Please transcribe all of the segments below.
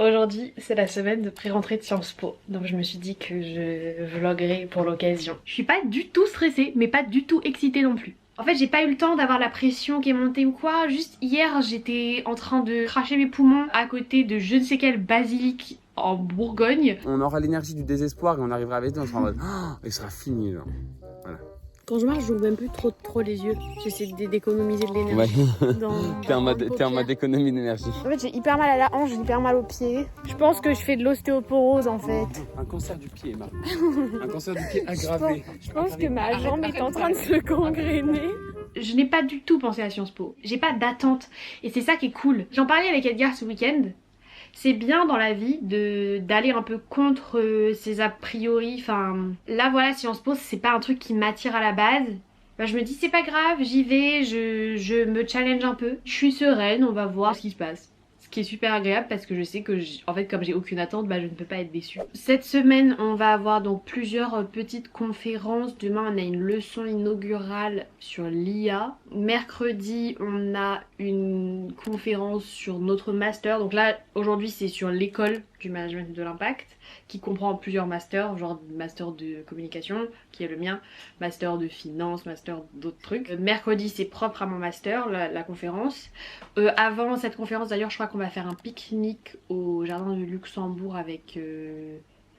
Aujourd'hui, c'est la semaine de pré-rentrée de Sciences Po, donc je me suis dit que je vloguerai pour l'occasion. Je suis pas du tout stressée, mais pas du tout excitée non plus. En fait, j'ai pas eu le temps d'avoir la pression qui est montée ou quoi. Juste hier, j'étais en train de cracher mes poumons à côté de je ne sais quel basilic en Bourgogne. On aura l'énergie du désespoir et on arrivera avec nous, on sera en mode oh, il sera fini genre. Voilà. Quand je marche, j'ouvre même plus trop les yeux. J'essaie d'économiser de l'énergie. Ouais. T'es en mode économie d'énergie. En fait, j'ai hyper mal à la hanche, j'ai hyper mal aux pieds. Je pense que je fais de l'ostéoporose en fait. Un cancer du pied, Emma. Un cancer du pied aggravé. Je pense que ma jambe est en train de se gangréner. Je n'ai pas du tout pensé à Sciences Po. J'ai pas d'attente. Et c'est ça qui est cool. J'en parlais avec Edgar ce week-end. C'est bien dans la vie d'aller un peu contre ses a priori. Enfin, là voilà, Sciences Po, c'est pas un truc qui m'attire à la base. Bah, je me dis c'est pas grave, j'y vais, je me challenge un peu. Je suis sereine, on va voir ce qui se passe. Ce qui est super agréable parce que je sais que, en fait, comme j'ai aucune attente, bah, je ne peux pas être déçue. Cette semaine, on va avoir donc plusieurs petites conférences. Demain, on a une leçon inaugurale sur l'IA. Mercredi, on a une conférence sur notre master. Donc là, aujourd'hui, c'est sur l'école du management de l'impact, qui comprend plusieurs masters, genre master de communication, qui est le mien, master de finance, master d'autres trucs. Mercredi, c'est propre à mon master, la conférence. Avant cette conférence, d'ailleurs, je crois qu'on va faire un pique-nique au jardin du Luxembourg avec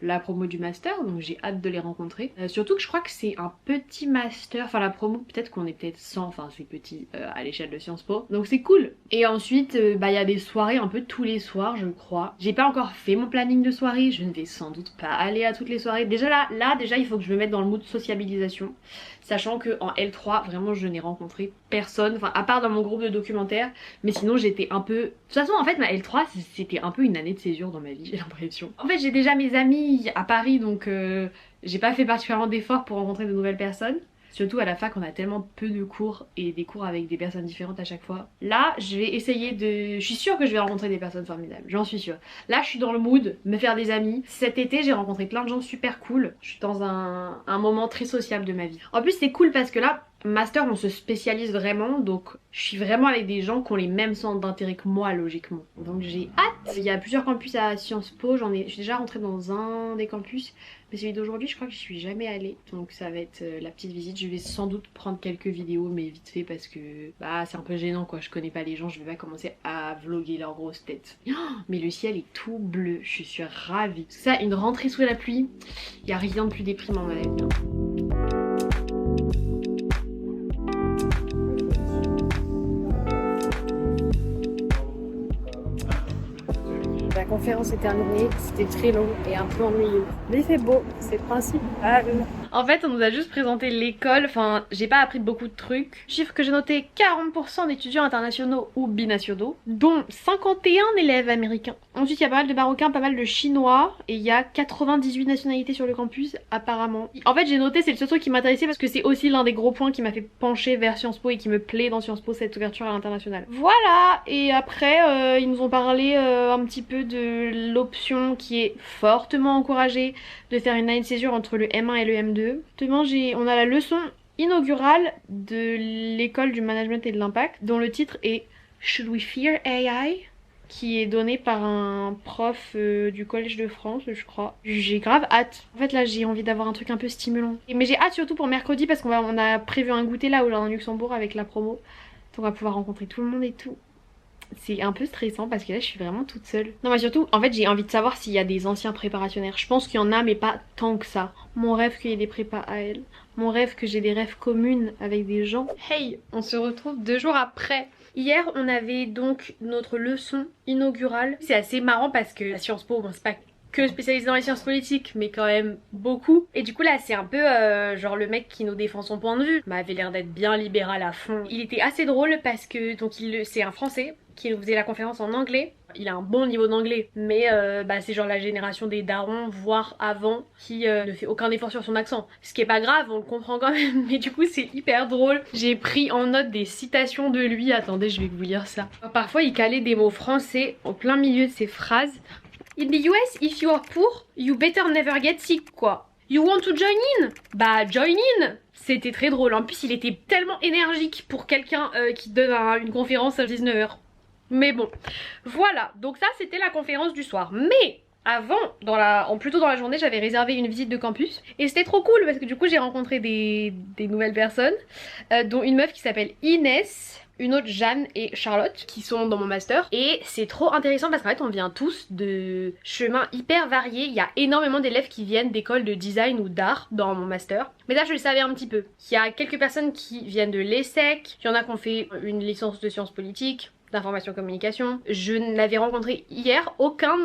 la promo du master, donc j'ai hâte de les rencontrer. Surtout que je crois que c'est un petit master, enfin la promo, peut-être qu'on est peut-être 100, enfin c'est petit à l'échelle de Sciences Po, donc c'est cool. Et ensuite, bah il y a des soirées un peu tous les soirs, je crois. J'ai pas encore fait mon planning de soirée, je ne vais sans doute pas aller à toutes les soirées. Déjà là déjà il faut que je me mette dans le mood sociabilisation, sachant que en L3, vraiment je n'ai rencontré personne, enfin à part dans mon groupe de documentaire, mais sinon j'étais un peu... De toute façon en fait ma L3 c'était un peu une année de césure dans ma vie, j'ai l'impression. En fait j'ai déjà mes amis à Paris, donc j'ai pas fait particulièrement d'efforts pour rencontrer de nouvelles personnes. Surtout à la fac, on a tellement peu de cours et des cours avec des personnes différentes à chaque fois. Là, je vais essayer de... Je suis sûre que je vais rencontrer des personnes formidables, j'en suis sûre. Là, je suis dans le mood, me faire des amis. Cet été, j'ai rencontré plein de gens super cool. Je suis dans un moment très sociable de ma vie. En plus, c'est cool parce que là, master, on se spécialise vraiment, donc je suis vraiment avec des gens qui ont les mêmes centres d'intérêt que moi, logiquement. Donc j'ai hâte. Il y a plusieurs campus à Sciences Po, je suis déjà rentrée dans un des campus, mais celui d'aujourd'hui, je crois que je suis jamais allée. Donc ça va être la petite visite. Je vais sans doute prendre quelques vidéos, mais vite fait parce que bah c'est un peu gênant quoi. Je connais pas les gens, je vais pas commencer à vlogger leur grosse tête. Oh, mais le ciel est tout bleu, je suis ravie. Parce que ça, une rentrée sous la pluie, il y a rien de plus déprimant dans la vie. La conférence est terminée, c'était très long et un peu ennuyeux. Mais il fait beau, c'est le principal. En fait, on nous a juste présenté l'école, enfin, j'ai pas appris beaucoup de trucs. Chiffre que j'ai noté, 40% d'étudiants internationaux ou binationaux, dont 51 élèves américains. Ensuite, il y a pas mal de Marocains, pas mal de Chinois, et il y a 98 nationalités sur le campus, apparemment. En fait, j'ai noté, c'est le seul truc qui m'intéressait parce que c'est aussi l'un des gros points qui m'a fait pencher vers Sciences Po et qui me plaît dans Sciences Po, cette ouverture à l'international. Voilà, et après, ils nous ont parlé un petit peu de l'option qui est fortement encouragée de faire une année de césure entre le M1 et le M2. Demain, on a la leçon inaugurale de l'école du management et de l'impact, dont le titre est Should We Fear AI, qui est donné par un prof du Collège de France, je crois. J'ai grave hâte. En fait, là, j'ai envie d'avoir un truc un peu stimulant. Mais j'ai hâte surtout pour mercredi parce qu'on a prévu un goûter là au Jardin Luxembourg avec la promo. Donc on va pouvoir rencontrer tout le monde et tout. C'est un peu stressant parce que là je suis vraiment toute seule. Non mais surtout en fait j'ai envie de savoir s'il y a des anciens préparationnaires. Je pense qu'il y en a mais pas tant que ça. Mon rêve qu'il y ait des prépas à elle. Mon rêve que j'ai des rêves communes avec des gens. Hey, on se retrouve 2 jours après. Hier on avait donc notre leçon inaugurale. C'est assez marrant parce que la Sciences Po, bon c'est pas que spécialisé dans les sciences politiques mais quand même beaucoup. Et du coup là c'est un peu genre le mec qui nous défend son point de vue m'avait l'air d'être bien libéral à fond. Il était assez drôle parce que donc c'est un français qui nous faisait la conférence en anglais. Il a un bon niveau d'anglais, mais c'est genre la génération des darons, voire avant, qui ne fait aucun effort sur son accent. Ce qui est pas grave, on le comprend quand même, mais du coup c'est hyper drôle. J'ai pris en note des citations de lui, attendez je vais vous lire ça. Parfois il calait des mots français en plein milieu de ses phrases. In the US, if you are poor, you better never get sick quoi. You want to join in? Bah join in! C'était très drôle, en plus il était tellement énergique pour quelqu'un qui donne une conférence à 19h. Mais bon, voilà, donc ça c'était la conférence du soir. Mais avant, plutôt dans la journée, j'avais réservé une visite de campus. Et c'était trop cool parce que du coup j'ai rencontré des nouvelles personnes, dont une meuf qui s'appelle Inès, une autre Jeanne et Charlotte qui sont dans mon master. Et c'est trop intéressant parce qu'en fait on vient tous de chemins hyper variés. Il y a énormément d'élèves qui viennent d'écoles de design ou d'art dans mon master. Mais là je le savais un petit peu. Il y a quelques personnes qui viennent de l'ESSEC, il y en a qui ont fait une licence de sciences politiques, d'information communication. Je n'avais rencontré hier aucun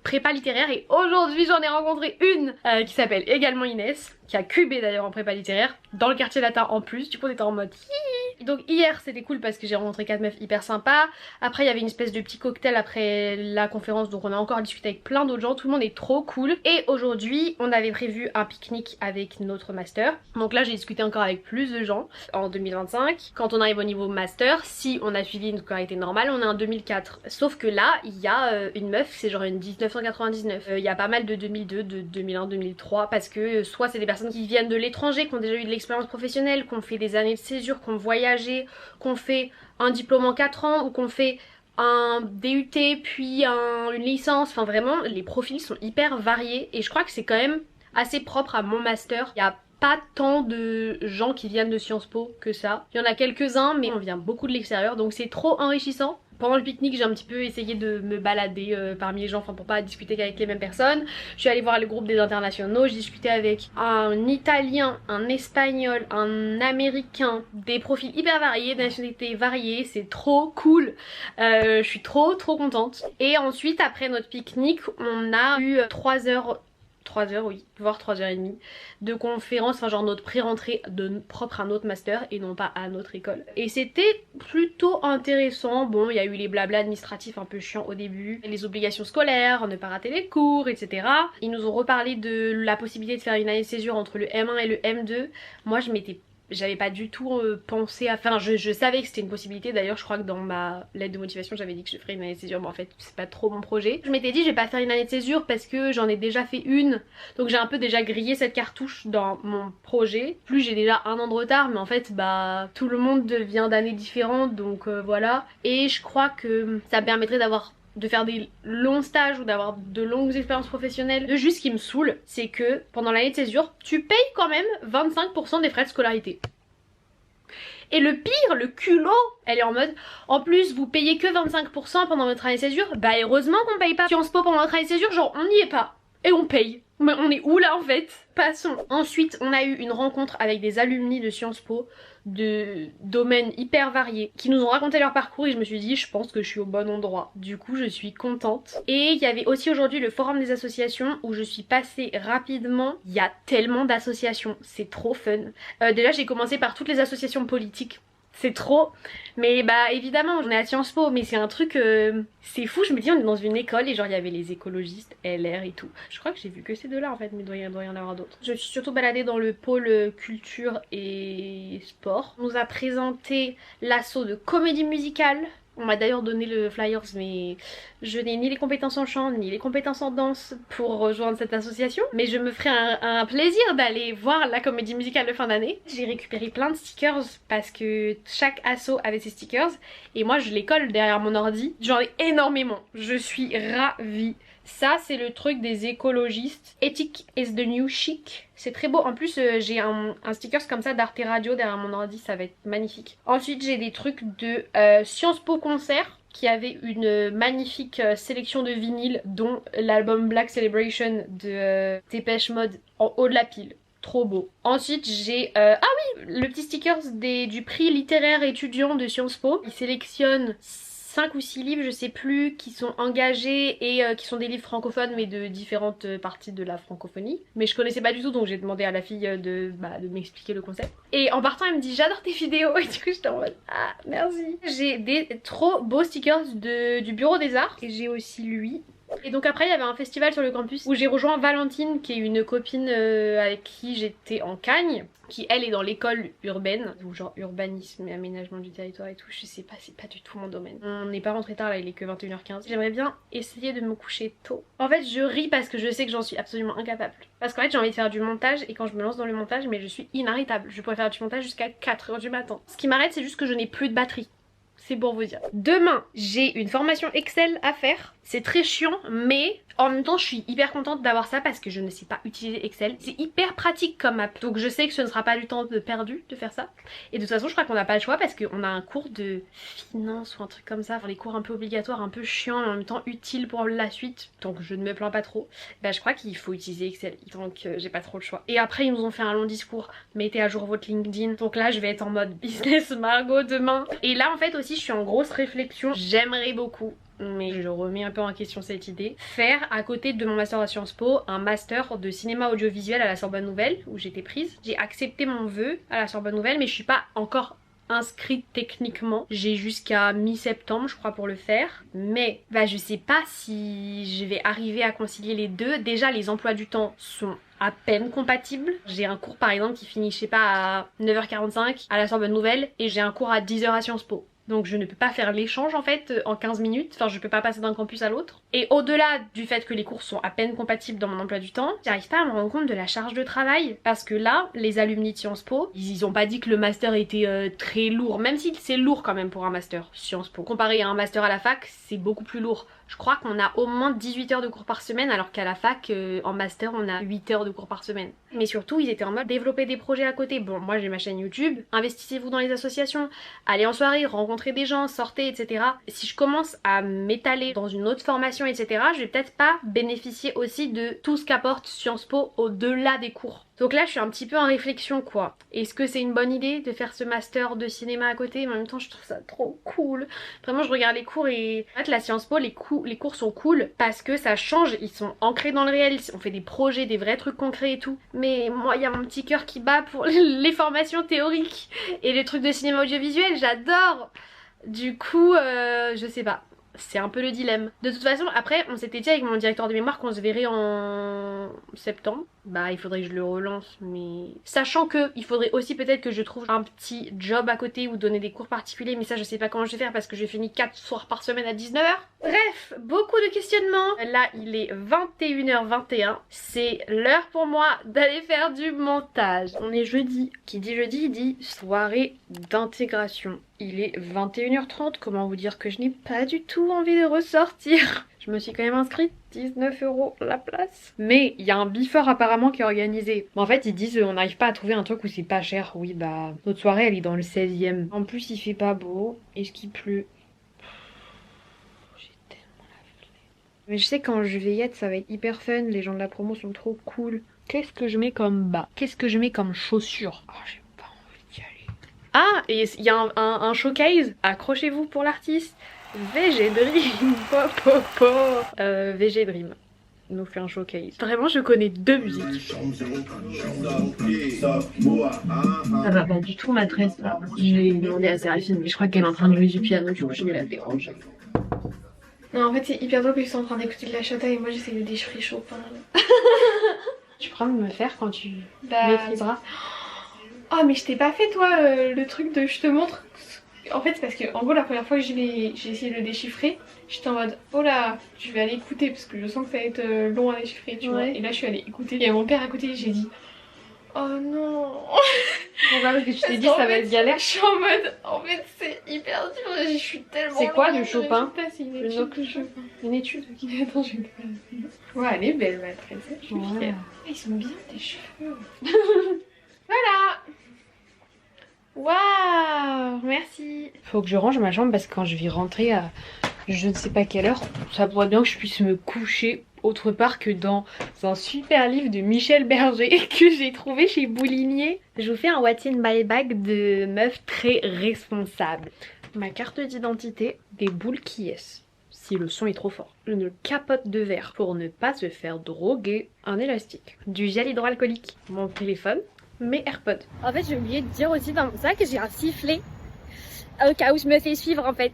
prépa littéraire et aujourd'hui j'en ai rencontré une qui s'appelle également Inès, qui a QB d'ailleurs en prépa littéraire, dans le quartier latin en plus. Du coup on était en mode hihi. Donc hier c'était cool parce que j'ai rencontré 4 meufs hyper sympas. Après il y avait une espèce de petit cocktail après la conférence, donc on a encore discuté avec plein d'autres gens, tout le monde est trop cool. Et aujourd'hui on avait prévu un pique-nique avec notre master. Donc là j'ai discuté encore avec plus de gens en 2025. Quand on arrive au niveau master, si on a suivi une scolarité normale, on est en 2004. Sauf que là il y a une meuf, c'est genre une 1999. Il y a pas mal de 2002, de 2001, 2003 parce que soit c'est des personnes qui viennent de l'étranger, qui ont déjà eu de l'expérience professionnelle, qui ont fait des années de césure, qui ont voyagé, qui ont fait un diplôme en 4 ans ou qui ont fait un DUT puis une licence. Enfin vraiment les profils sont hyper variés et je crois que c'est quand même assez propre à mon master. Il y a pas tant de gens qui viennent de Sciences Po que ça. Il y en a quelques-uns mais on vient beaucoup de l'extérieur donc c'est trop enrichissant. Pendant le pique-nique j'ai un petit peu essayé de me balader parmi les gens, enfin pour pas discuter qu'avec les mêmes personnes. Je suis allée voir le groupe des internationaux, j'ai discuté avec un italien, un espagnol, un américain, des profils hyper variés, des nationalités variées, c'est trop cool. Je suis trop contente. Et ensuite après notre pique-nique on a eu 3 heures oui, voire 3h30 de conférence, enfin genre notre pré-rentrée propre à notre master et non pas à notre école. Et c'était plutôt intéressant. Bon, il y a eu les blabla administratifs un peu chiants au début, les obligations scolaires, ne pas rater les cours, etc. Ils nous ont reparlé de la possibilité de faire une année de césure entre le M1 et le M2. Moi j'avais pas du tout pensé à... Enfin je savais que c'était une possibilité, d'ailleurs je crois que dans ma lettre de motivation j'avais dit que je ferais une année de césure, mais en fait c'est pas trop mon projet. Je m'étais dit je vais pas faire une année de césure parce que j'en ai déjà fait une, donc j'ai un peu déjà grillé cette cartouche dans mon projet. Plus j'ai déjà 1 an de retard, mais en fait bah tout le monde vient d'années différentes, donc voilà. Et je crois que ça me permettrait de faire des longs stages ou d'avoir de longues expériences professionnelles. De juste ce qui me saoule, c'est que pendant l'année de césure, tu payes quand même 25% des frais de scolarité. Et le pire, le culot, elle est en mode en plus vous payez que 25% pendant votre année de césure. Bah heureusement qu'on paye pas Sciences Po pendant notre année de césure, genre on n'y est pas. Et on paye. Mais on est où là en fait? Passons. Ensuite on a eu une rencontre avec des alumni de Sciences Po de domaines hyper variés qui nous ont raconté leur parcours et je me suis dit je pense que je suis au bon endroit. Du coup je suis contente. Et il y avait aussi aujourd'hui le forum des associations où je suis passée rapidement. Il y a tellement d'associations, c'est trop fun. Déjà j'ai commencé par toutes les associations politiques. C'est trop, mais bah évidemment on est à Sciences Po, mais c'est un truc, c'est fou, je me dis on est dans une école et genre il y avait les écologistes, LR et tout. Je crois que j'ai vu que ces deux là en fait, mais il doit y en avoir d'autres. Je suis surtout baladée dans le pôle culture et sport. On nous a présenté l'assaut de comédie musicale. On m'a d'ailleurs donné le flyers mais je n'ai ni les compétences en chant ni les compétences en danse pour rejoindre cette association. Mais je me ferai un plaisir d'aller voir la comédie musicale de fin d'année. J'ai récupéré plein de stickers parce que chaque asso avait ses stickers et moi je les colle derrière mon ordi. J'en ai énormément, je suis ravie. Ça c'est le truc des écologistes. Ethic is the new chic. C'est très beau. En plus j'ai un stickers comme ça d'Arte Radio derrière mon ordi, ça va être magnifique. Ensuite j'ai des trucs de Sciences Po Concert qui avait une magnifique sélection de vinyles dont l'album Black Celebration de Depeche Mode en haut de la pile. Trop beau. Ensuite j'ai ah oui, le petit stickers du prix littéraire étudiant de Sciences Po. Ils sélectionnent 5 ou 6 livres je sais plus qui sont engagés et qui sont des livres francophones mais de différentes parties de la francophonie. Mais je connaissais pas du tout donc j'ai demandé à la fille de m'expliquer le concept. Et en partant elle me dit j'adore tes vidéos et du coup j'étais en mode ah merci. J'ai des trop beaux stickers du Bureau des Arts et j'ai aussi lui. Et donc après il y avait un festival sur le campus où j'ai rejoint Valentine qui est une copine avec qui j'étais en Cagne, qui elle est dans l'école urbaine, ou genre urbanisme et aménagement du territoire et tout, je sais pas, c'est pas du tout mon domaine. On n'est pas rentré tard là, il est que 21h15. J'aimerais bien essayer de me coucher tôt. En fait je ris parce que je sais que j'en suis absolument incapable. Parce qu'en fait j'ai envie de faire du montage et quand je me lance dans le montage mais je suis inarrêtable. Je pourrais faire du montage jusqu'à 4h du matin. Ce qui m'arrête c'est juste que je n'ai plus de batterie. C'est pour vous dire. Demain, j'ai une formation Excel à faire. C'est très chiant, mais en même temps, je suis hyper contente d'avoir ça parce que je ne sais pas utiliser Excel. C'est hyper pratique comme app. Donc je sais que ce ne sera pas du temps perdu de faire ça. Et de toute façon, je crois qu'on n'a pas le choix parce qu'on a un cours de finance ou un truc comme ça. Enfin, les cours un peu obligatoires, un peu chiants, mais en même temps utiles pour la suite. Donc je ne me plains pas trop. Bah, je crois qu'il faut utiliser Excel. Donc j'ai pas trop le choix. Et après, ils nous ont fait un long discours. Mettez à jour votre LinkedIn. Donc là, je vais être en mode business Margot demain. Et là, en fait, aussi, je suis en grosse réflexion. J'aimerais beaucoup, mais je remets un peu en question cette idée, faire à côté de mon master à Sciences Po un master de cinéma audiovisuel à la Sorbonne Nouvelle où j'étais prise. J'ai accepté mon vœu à la Sorbonne Nouvelle, mais je suis pas encore inscrite techniquement. J'ai jusqu'à mi-septembre je crois pour le faire, mais bah je sais pas si je vais arriver à concilier les deux. Déjà les emplois du temps sont à peine compatibles. J'ai un cours par exemple qui finit je sais pas à 9h45 à la Sorbonne Nouvelle et j'ai un cours à 10h à Sciences Po. Donc je ne peux pas faire l'échange en fait en 15 minutes, enfin je peux pas passer d'un campus à l'autre. Et au-delà du fait que les cours sont à peine compatibles dans mon emploi du temps, j'arrive pas à me rendre compte de la charge de travail. Parce que là, les alumni de Sciences Po, ils ont pas dit que le master était très lourd, même si c'est lourd quand même pour un master Sciences Po. Comparé à un master à la fac, c'est beaucoup plus lourd. Je crois qu'on a au moins 18 heures de cours par semaine alors qu'à la fac, en master, on a 8 heures de cours par semaine. Mais surtout, ils étaient en mode développer des projets à côté. Bon, moi j'ai ma chaîne YouTube, investissez-vous dans les associations, allez en soirée, rencontrez des gens, sortez, etc. Si je commence à m'étaler dans une autre formation, etc., je vais peut-être pas bénéficier aussi de tout ce qu'apporte Sciences Po au-delà des cours. Donc là je suis un petit peu en réflexion quoi. Est-ce que c'est une bonne idée de faire ce master de cinéma à côté? Mais en même temps je trouve ça trop cool. Vraiment je regarde les cours et en fait la Sciences Po les cours sont cool parce que ça change, ils sont ancrés dans le réel, on fait des projets, des vrais trucs concrets et tout. Mais moi il y a mon petit cœur qui bat pour les formations théoriques et les trucs de cinéma audiovisuel, j'adore. Du coup je sais pas. C'est un peu le dilemme. De toute façon, après, on s'était dit avec mon directeur de mémoire qu'on se verrait en septembre. Bah, il faudrait que je le relance, mais... Sachant que il faudrait aussi peut-être que je trouve un petit job à côté ou donner des cours particuliers, mais ça, je sais pas comment je vais faire parce que j'ai fini 4 soirs par semaine à 19h. Bref, beaucoup de questionnements. Là, il est 21h21. C'est l'heure pour moi d'aller faire du montage. On est jeudi. Qui dit jeudi, dit soirée d'intégration. Il est 21h30, comment vous dire que je n'ai pas du tout envie de ressortir. Je me suis quand même inscrite, 19 € la place. Mais il y a un before apparemment qui est organisé. En fait ils disent on n'arrive pas à trouver un truc où c'est pas cher. Oui bah notre soirée elle est dans le 16e. En plus il fait pas beau. Est-ce qu'il pleut? J'ai tellement la flemme. Mais je sais quand je vais y être ça va être hyper fun. Les gens de la promo sont trop cool. Qu'est-ce que je mets comme bas? Qu'est-ce que je mets comme chaussures? Oh j'ai pas envie d'y aller. Ah et il y a un showcase. Accrochez-vous pour l'artiste. VG Dream, VG Dream nous fait un showcase. Vraiment je connais 2 musiques. Ça va pas du tout ma tresse là. J'ai demandé à Séraphine mais je crois qu'elle est en train de jouer du piano, du coup je vais la déranger. Non en fait c'est hyper drôle que je suis en train d'écouter de la chata et moi j'essaie de déchiffrer Chopin. Tu pourras me faire quand tu maîtriseras. Oh mais je t'ai pas fait toi le truc de je te montre. En fait c'est parce que en gros la première fois que j'ai essayé de le déchiffrer, j'étais en mode oh là je vais aller écouter parce que je sens que ça va être long à déchiffrer tu vois. Et là je suis allée écouter, il y a mon père à côté et j'ai dit oh non. Pourquoi? Parce que tu t'es dit ça va être galère. Je suis en mode en fait c'est hyper dur, je suis tellement... C'est quoi de Chopin? C'est une étude de Chopin. Une étude? Attends je vais pas... Ouais elle est belle ma princesse, je suis fière. Ils sont bien tes cheveux. Voilà. Waouh, merci. Faut que je range ma chambre parce que quand je vais rentrer à je ne sais pas quelle heure, ça pourrait bien que je puisse me coucher autre part que dans un super livre de Michel Berger que j'ai trouvé chez Boulinier. Je vous fais un What's in my bag de meuf très responsable. Ma carte d'identité, des boules qui est. Si le son est trop fort. Une capote de verre pour ne pas se faire droguer. Un élastique. Du gel hydroalcoolique. Mon téléphone. Mes AirPods. En fait j'ai oublié de dire aussi dans mon sac que j'ai un sifflet au cas où je me fais suivre en fait.